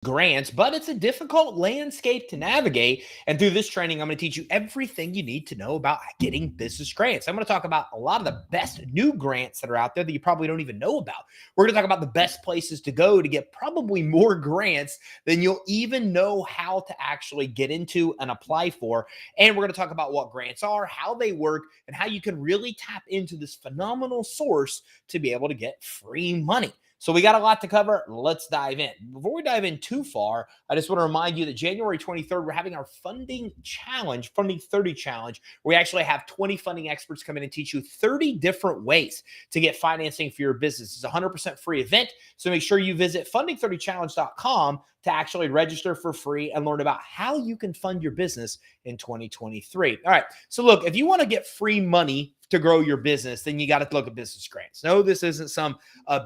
grants, but it's a difficult landscape to navigate. And through this training, I'm going to teach you everything you need to know about getting business grants. I'm going to talk about a lot of the best new grants that are out there that you probably don't even know about. We're going to talk about the best places to go to get probably more grants than you'll even know how to actually get into and apply for. And we're going to talk about what grants are, how they work, and how you can really tap into this phenomenal source to be able to get free money. So we got a lot to cover. Let's dive in. Before we dive in too far, I just want to remind you that January 23rd, we're having our funding challenge, Funding 30 challenge, where we actually have 20 funding experts come in and teach you 30 different ways to get financing for your business. It's a 100% free event. So make sure you visit funding30challenge.com to actually register for free and learn about how you can fund your business in 2023. All right. So look, if you want to get free money to grow your business, then you got to look at business grants. No, this isn't some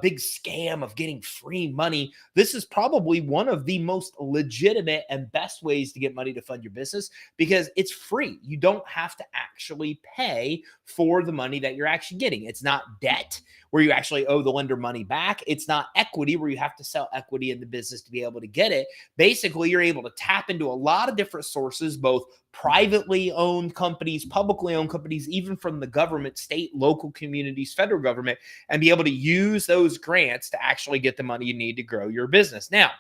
big scam of getting free money. This is probably one of the most legitimate and best ways to get money to fund your business because it's free. You don't have to actually pay for the money that you're actually getting. It's not debt where you actually owe the lender money back. It's not equity where you have to sell equity in the business to be able to get it. Basically, you're able to tap into a lot of different sources, both privately owned companies, publicly owned companies, even from the government, state, local communities, federal government, and be able to use those grants to actually get the money you need to grow your business. Now,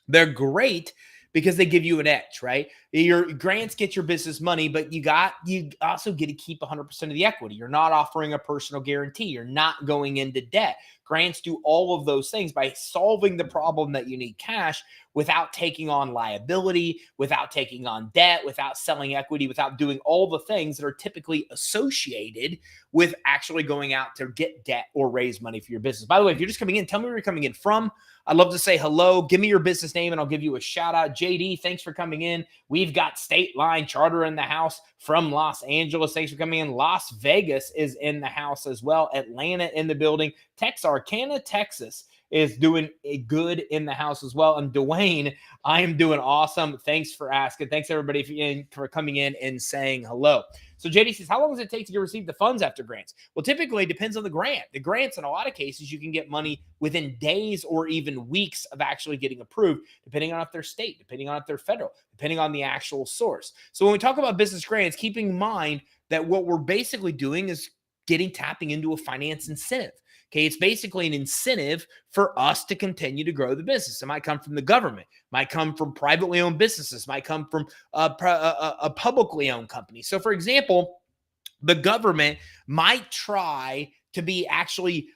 they're great because they give you an edge, right? Your grants get your business money, but you also get to keep 100% of the equity. You're not offering a personal guarantee. You're not going into debt. Grants do all of those things by solving the problem that you need cash without taking on liability, without taking on debt, without selling equity, without doing all the things that are typically associated with actually going out to get debt or raise money for your business. By the way, if you're just coming in, tell me where you're coming in from. I'd love to say hello. Give me your business name and I'll give you a shout out. JD, thanks for coming in. We've got State Line Charter in the house from Los Angeles. Thanks for coming in. Las Vegas is in the house as well. Atlanta in the building. Texarkana, Texas is doing good in the house as well. And Dwayne, I am doing awesome. Thanks for asking. Thanks everybody for coming in and saying hello. So JD says, how long does it take to receive the funds after grants? Well, typically it depends on the grant. The grants, in a lot of cases, you can get money within days or even weeks of actually getting approved, depending on if they're state, depending on if they're federal, depending on the actual source. So when we talk about business grants, keeping in mind that what we're basically doing is tapping into a finance incentive. Okay, it's basically an incentive for us to continue to grow the business. It might come from the government, might come from privately owned businesses, might come from a publicly owned company. So, for example, the government might try to be actually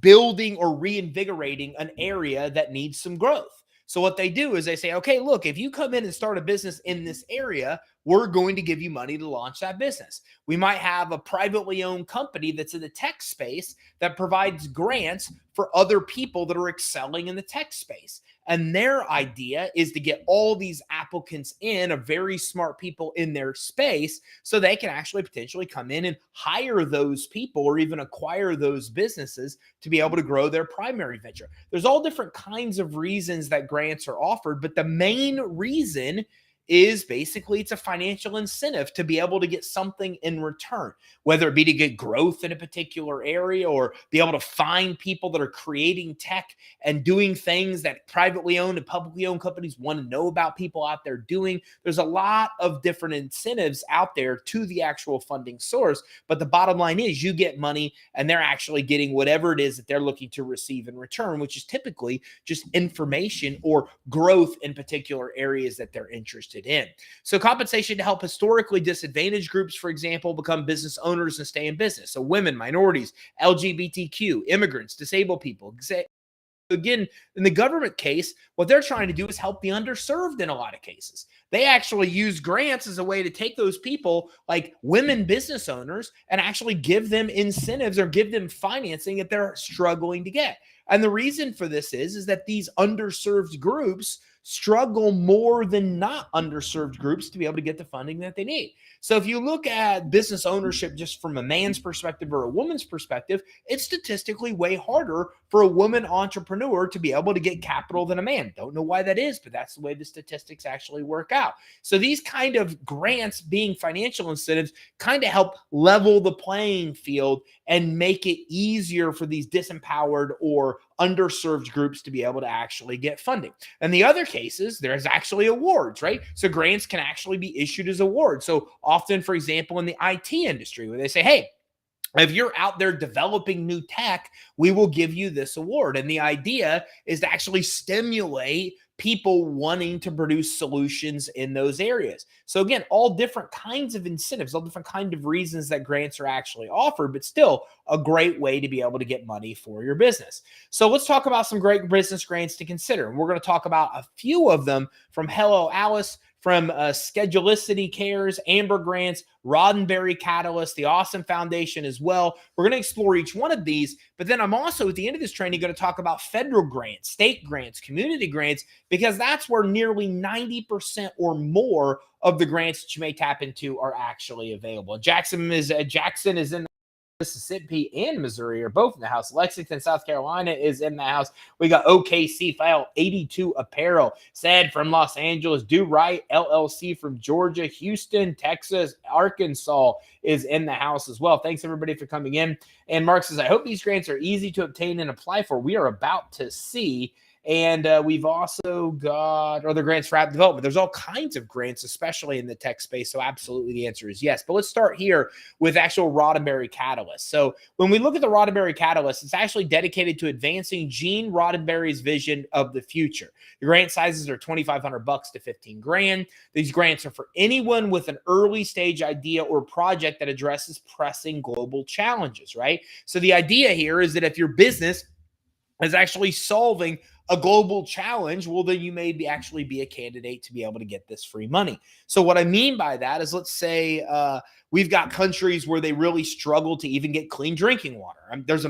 building or reinvigorating an area that needs some growth. So what they do is they say, okay, look, if you come in and start a business in this area, we're going to give you money to launch that business. We might have a privately owned company that's in the tech space that provides grants for other people that are excelling in the tech space. And their idea is to get all these applicants in, of very smart people in their space, so they can actually potentially come in and hire those people or even acquire those businesses to be able to grow their primary venture. There's all different kinds of reasons that grants are offered, but the main reason is basically it's a financial incentive to be able to get something in return, whether it be to get growth in a particular area or be able to find people that are creating tech and doing things that privately owned and publicly owned companies want to know about people out there doing. There's a lot of different incentives out there to the actual funding source, but the bottom line is you get money and they're actually getting whatever it is that they're looking to receive in return, which is typically just information or growth in particular areas that they're interested in. So compensation to help historically disadvantaged groups, for example, become business owners and stay in business. So women, minorities, LGBTQ, immigrants, disabled people. Again, in the government case, what they're trying to do is help the underserved in a lot of cases. They actually use grants as a way to take those people like women business owners and actually give them incentives or give them financing that they're struggling to get. And the reason for this is that these underserved groups struggle more than not underserved groups to be able to get the funding that they need. So if you look at business ownership just from a man's perspective or a woman's perspective, it's statistically way harder for a woman entrepreneur to be able to get capital than a man. Don't know why that is, but that's the way the statistics actually work out. out. So these kind of grants being financial incentives kind of help level the playing field and make it easier for these disempowered or underserved groups to be able to actually get funding. In the other cases, there's actually awards, right? So grants can actually be issued as awards. So often, for example, in the IT industry, where they say, hey, if you're out there developing new tech, we will give you this award. And the idea is to actually stimulate people wanting to produce solutions in those areas. So again, all different kinds of incentives, all different kind of reasons that grants are actually offered, but still a great way to be able to get money for your business. So let's talk about some great business grants to consider. And we're going to talk about a few of them from Hello Alice, from Schedulicity Cares, Amber Grants, Roddenberry Catalyst, the Awesome Foundation as well. We're going to explore each one of these, but then I'm also at the end of this training going to talk about federal grants, state grants, community grants, because that's where nearly 90% or more of the grants that you may tap into are actually available. Jackson is in Mississippi and Missouri are both in the house. Lexington, South Carolina is in the house. We got OKC File 82 Apparel, Said from Los Angeles, Do Right LLC from Georgia, Houston, Texas, Arkansas is in the house as well. Thanks everybody for coming in. And Mark says, I hope these grants are easy to obtain and apply for. We are about to see. And we've also got other grants for app development. There's all kinds of grants, especially in the tech space. So absolutely the answer is yes. But let's start here with actual Roddenberry Catalyst. So when we look at the Roddenberry Catalyst, it's actually dedicated to advancing Gene Roddenberry's vision of the future. The grant sizes are $2,500 to $15,000. These grants are for anyone with an early stage idea or project that addresses pressing global challenges, right? So the idea here is that if your business is actually solving a global challenge, well, then you may actually be a candidate to be able to get this free money. So what I mean by that is, let's say we've got countries where they really struggle to even get clean drinking water. I mean, there's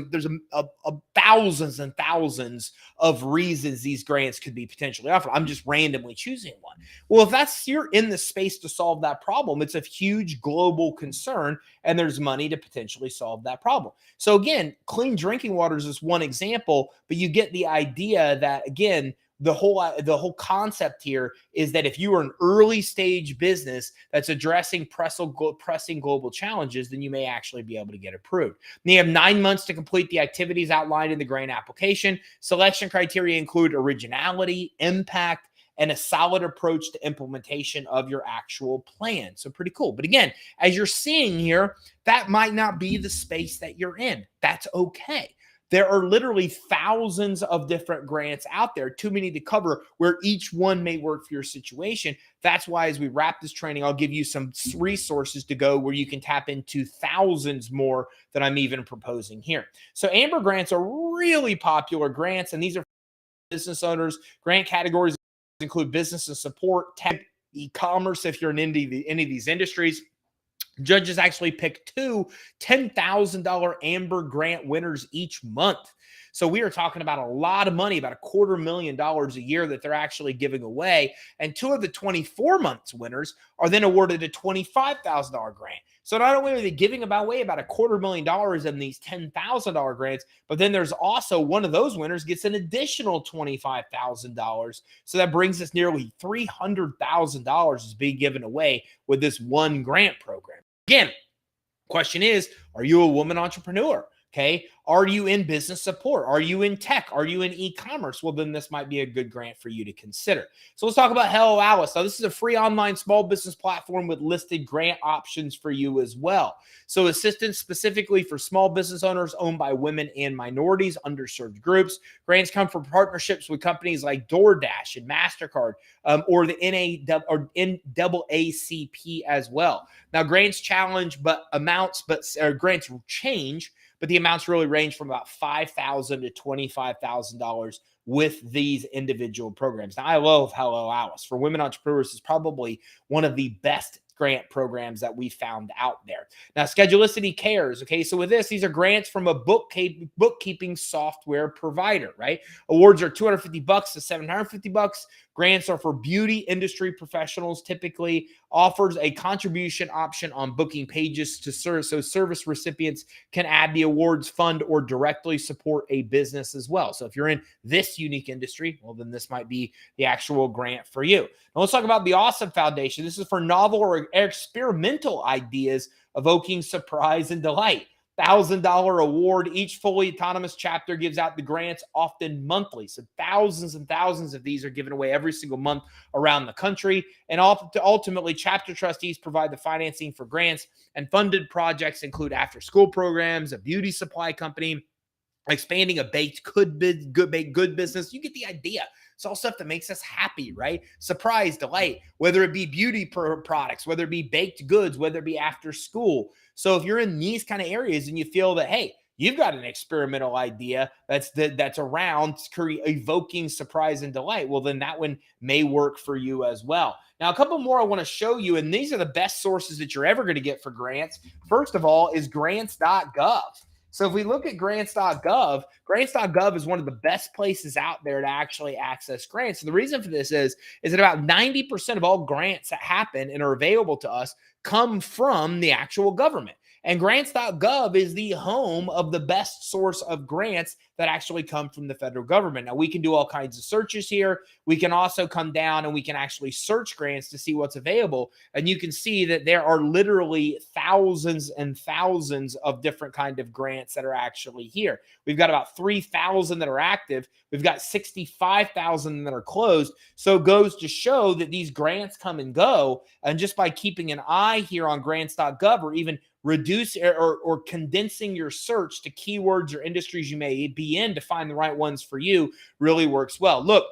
thousands and thousands of reasons these grants could be potentially offered. I'm just randomly choosing one. Well, if you're in the space to solve that problem, it's a huge global concern, and there's money to potentially solve that problem. So again, clean drinking water is just one example, but you get the idea that, again, the whole concept here is that if you are an early stage business that's addressing pressing global challenges, then you may actually be able to get approved. And you have 9 months to complete the activities outlined in the grant application. Selection criteria include originality, impact, and a solid approach to implementation of your actual plan. So pretty cool. But again, as you're seeing here, that might not be the space that you're in. That's okay. There are literally thousands of different grants out there, too many to cover, where each one may work for your situation. That's why as we wrap this training, I'll give you some resources to go where you can tap into thousands more that I'm even proposing here. So Amber grants are really popular grants, and these are business owners. Grant categories include business and support, tech, e-commerce, if you're in any of these industries. Judges actually pick two $10,000 Amber grant winners each month. So we are talking about a lot of money, about $250,000 a year that they're actually giving away. And two of the 24 months winners are then awarded a $25,000 grant. So not only are they giving away about $250,000 in these $10,000 grants, but then there's also one of those winners gets an additional $25,000. So that brings us nearly $300,000 is being given away with this one grant program. Again, question is, are you a woman entrepreneur? Okay. Are you in business support? Are you in tech? Are you in e-commerce? Well, then this might be a good grant for you to consider. So let's talk about Hello Alice. Now, this is a free online small business platform with listed grant options for you as well. So assistance specifically for small business owners owned by women and minorities, underserved groups. Grants come from partnerships with companies like DoorDash and MasterCard, or the NAACP as well. Now, grants grants change, but the amounts really range from about $5,000 to $25,000 with these individual programs. Now, I love Hello Alice. For women entrepreneurs, it's probably one of the best grant programs that we found out there. Now, Schedulicity Cares. Okay, so with this, these are grants from a bookkeeping software provider, right? Awards are $250 to $750. Grants are for beauty industry professionals, typically offers a contribution option on booking pages to serve, so service recipients can add the awards fund or directly support a business as well. So if you're in this unique industry, well, then this might be the actual grant for you. Now let's talk about the Awesome Foundation. This is for novel or experimental ideas evoking surprise and delight. $1,000 award. Each fully autonomous chapter gives out the grants, often monthly. So thousands and thousands of these are given away every single month around the country. And ultimately, chapter trustees provide the financing for grants, and funded projects include after-school programs, a beauty supply company, expanding a baked good business. You get the idea. It's all stuff that makes us happy, right? Surprise, delight, whether it be beauty products, whether it be baked goods, whether it be after school. So if you're in these kind of areas and you feel that, hey, you've got an experimental idea that's around evoking surprise and delight, well, then that one may work for you as well. Now, a couple more I want to show you, and these are the best sources that you're ever going to get for grants. First of all is grants.gov. So if we look at grants.gov is one of the best places out there to actually access grants. And the reason for this is that about 90% of all grants that happen and are available to us come from the actual government. And grants.gov is the home of the best source of grants that actually come from the federal government. Now, we can do all kinds of searches here. We can also come down and we can actually search grants to see what's available. And you can see that there are literally thousands and thousands of different kind of grants that are actually here. We've got about 3,000 that are active. We've got 65,000 that are closed. So it goes to show that these grants come and go. And just by keeping an eye here on grants.gov, or even reduce or condensing your search to keywords or industries you may be in to find the right ones for you, really works well. Look,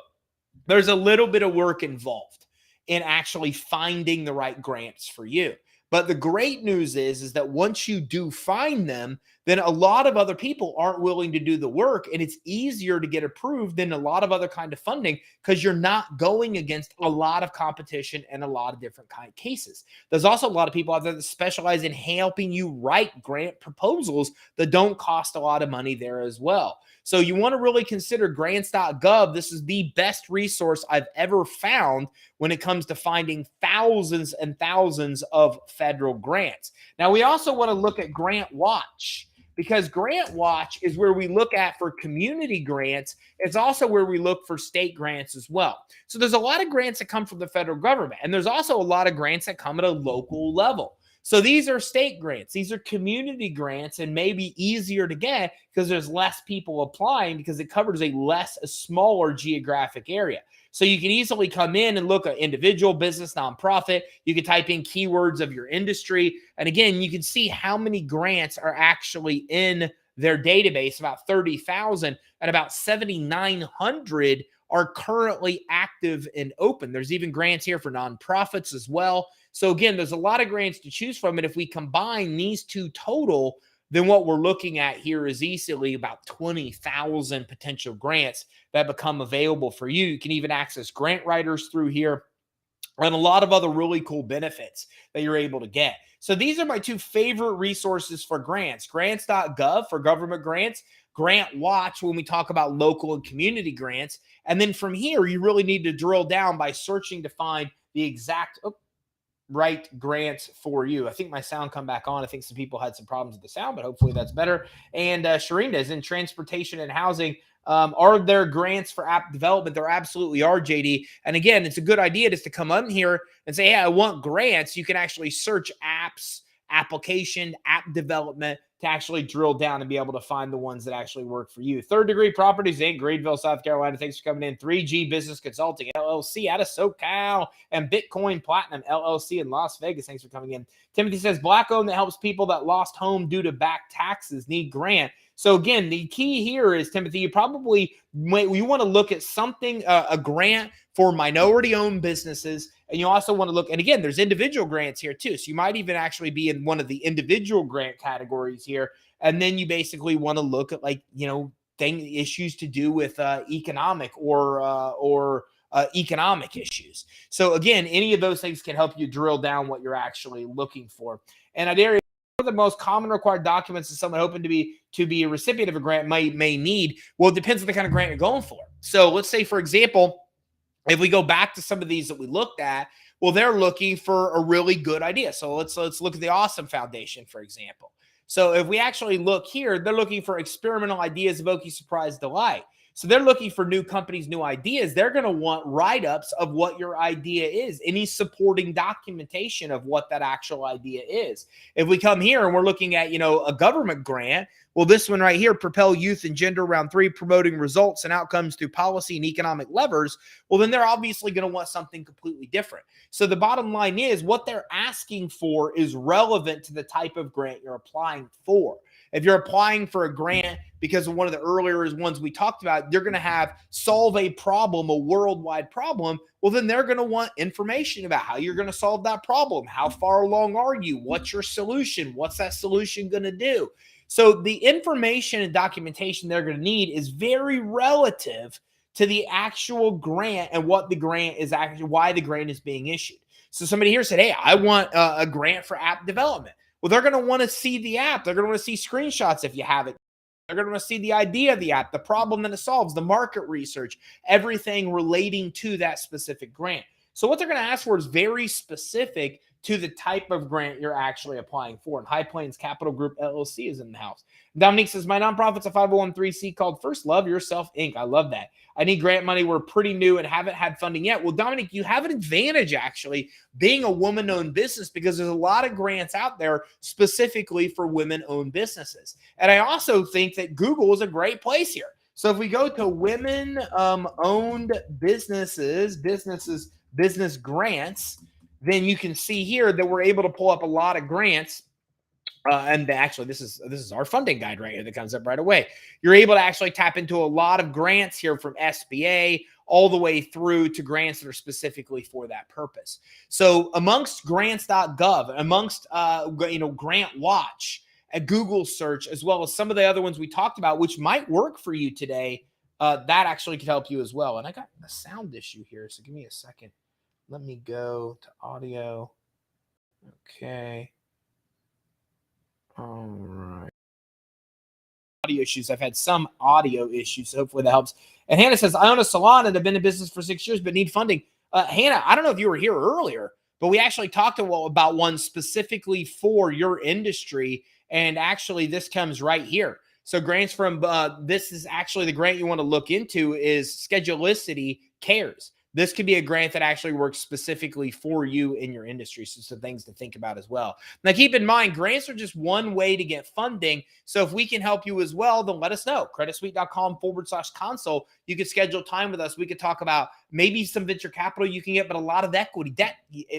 there's a little bit of work involved in actually finding the right grants for you. But the great news is that once you do find them, then a lot of other people aren't willing to do the work, and it's easier to get approved than a lot of other kind of funding because you're not going against a lot of competition and a lot of different kind of cases. There's also a lot of people out there that specialize in helping you write grant proposals that don't cost a lot of money there as well. So you want to really consider grants.gov. This is the best resource I've ever found when it comes to finding thousands and thousands of federal grants. Now, we also want to look at Grant Watch, because Grant Watch is where we look at for community grants. It's also where we look for state grants as well. So there's a lot of grants that come from the federal government, and there's also a lot of grants that come at a local level. So these are state grants. These are community grants, and maybe easier to get because there's less people applying because it covers a smaller geographic area. So you can easily come in and look at individual, business, nonprofit. You can type in keywords of your industry. And again, you can see how many grants are actually in their database, about 30,000, and about 7,900 are currently active and open. There's even grants here for nonprofits as well. So again, there's a lot of grants to choose from. And if we combine these two total, then what we're looking at here is easily about 20,000 potential grants that become available for you. You can even access grant writers through here and a lot of other really cool benefits that you're able to get. So these are my two favorite resources for grants: grants.gov for government grants, Grant Watch when we talk about local and community grants. And then from here, you really need to drill down by searching to find the exact right grants for you. I think my sound come back on. I think some people had some problems with the sound, but hopefully that's better. And Sharina is in transportation and housing. Are there grants for app development? There absolutely are, JD. And again, it's a good idea just to come on here and say, hey, I want grants. You can actually search apps, application, app development to actually drill down and be able to find the ones that actually work for you. Third Degree Properties Inc., Greenville, South Carolina. Thanks for coming in. 3G Business Consulting, LLC, out of SoCal, and Bitcoin Platinum, LLC, in Las Vegas. Thanks for coming in. Timothy says, Black-owned that helps people that lost home due to back taxes need grant. So again, the key here is, Timothy, you want to look at something, a grant for minority-owned businesses, and you also want to look, and again, there's individual grants here too. So you might even actually be in one of the individual grant categories here, and then you basically want to look at issues to do with economic or economic issues. So again, any of those things can help you drill down what you're actually looking for. And I dare you, one of the most common required documents that someone hoping to be a recipient of a grant may need. Well, it depends on the kind of grant you're going for. So let's say, for example, if we go back to some of these that we looked at, well, they're looking for a really good idea. So let's look at the Awesome Foundation, for example. So if we actually look here, they're looking for experimental ideas evoking surprise, delight. So they're looking for new companies, new ideas. They're going to want write-ups of what your idea is, any supporting documentation of what that actual idea is. If we come here and we're looking at, a government grant, well, this one right here, propel youth and gender round 3, promoting results and outcomes through policy and economic levers. Well, then they're obviously going to want something completely different. So the bottom line is what they're asking for is relevant to the type of grant you're applying for. If you're applying for a grant because of one of the earlier ones we talked about, you're going to have solve a problem, a worldwide problem. Well, then they're going to want information about how you're going to solve that problem. How far along are you? What's your solution? What's that solution going to do? So the information and documentation they're going to need is very relative to the actual grant and what the grant is actually, why the grant is being issued. So somebody here said, hey, I want a grant for app development. Well, they're going to want to see the app. They're going to want to see screenshots if you have it. They're going to want to see the idea of the app, the problem that it solves, the market research, everything relating to that specific grant. So what they're going to ask for is very specific to the type of grant you're actually applying for. And High Plains Capital Group LLC is in the house. Dominique says, my nonprofit's a 501(c) called First Love Yourself Inc. I love that. I need grant money. We're pretty new and haven't had funding yet. Well, Dominique, you have an advantage actually being a woman-owned business because there's a lot of grants out there specifically for women-owned businesses. And I also think that Google is a great place here. So if we go to women-owned business grants, then you can see here that we're able to pull up a lot of grants. And actually, this is our funding guide right here that comes up right away. You're able to actually tap into a lot of grants here from SBA all the way through to grants that are specifically for that purpose. So amongst grants.gov, amongst Grant Watch, a Google search, as well as some of the other ones we talked about, which might work for you today, that actually could help you as well. And I got a sound issue here, so give me a second. Let me go to audio. Okay. All right. Audio issues. I've had some audio issues, so hopefully that helps. And Hannah says, I own a salon and have been in business for 6 years, but need funding. Hannah, I don't know if you were here earlier, but we actually talked about one specifically for your industry. And actually, this comes right here. So grants from, this is actually the grant you want to look into is Schedulicity Cares. This could be a grant that actually works specifically for you in your industry. So some things to think about as well. Now, keep in mind, grants are just one way to get funding. So if we can help you as well, then let us know. creditsuite.com/consult. You could schedule time with us. We could talk about maybe some venture capital you can get, but a lot of equity, debt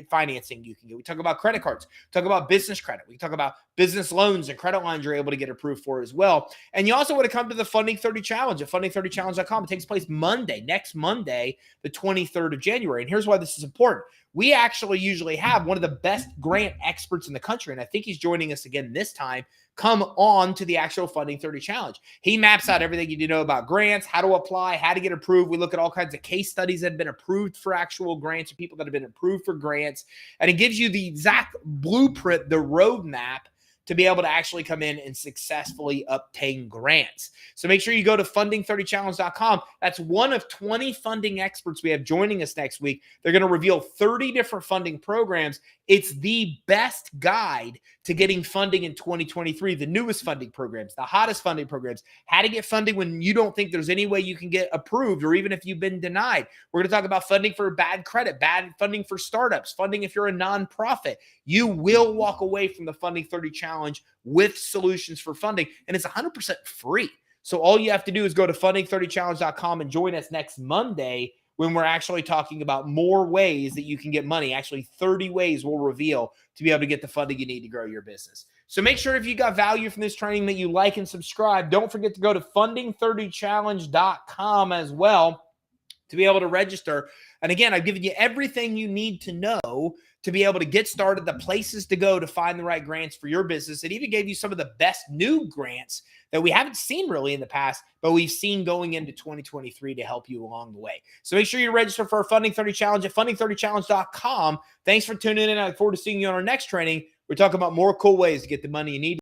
financing you can get. We talk about credit cards, talk about business credit. We talk about business loans and credit lines you're able to get approved for as well. And you also want to come to the Funding 30 Challenge at funding30challenge.com. It takes place next Monday, the 23rd of January. And here's why this is important. We actually usually have one of the best grant experts in the country, and I think he's joining us again this time, come on to the actual Funding 30 Challenge. He maps out everything you need to know about grants, how to apply, how to get approved. We look at all kinds of case studies that have been approved for actual grants or people that have been approved for grants, and it gives you the exact blueprint, the roadmap to be able to actually come in and successfully obtain grants. So make sure you go to funding30challenge.com. That's one of 20 funding experts we have joining us next week. They're going to reveal 30 different funding programs. It's the best guide to getting funding in 2023, the newest funding programs, the hottest funding programs, how to get funding when you don't think there's any way you can get approved, or even if you've been denied. We're going to talk about funding for bad credit, bad funding for startups, funding if you're a nonprofit. You will walk away from the Funding 30 Challenge with solutions for funding, and it's 100% free. So all you have to do is go to funding30challenge.com and join us next Monday when we're actually talking about more ways that you can get money. Actually, 30 ways we'll reveal to be able to get the funding you need to grow your business. So make sure if you got value from this training that you like and subscribe. Don't forget to go to funding30challenge.com as well. to be able to register. And again, I've given you everything you need to know to be able to get started, the places to go to find the right grants for your business. It even gave you some of the best new grants that we haven't seen really in the past, but we've seen going into 2023 to help you along the way. So make sure you register for our Funding 30 Challenge at funding30challenge.com. Thanks for tuning in. I look forward to seeing you on our next training. We're talking about more cool ways to get the money you need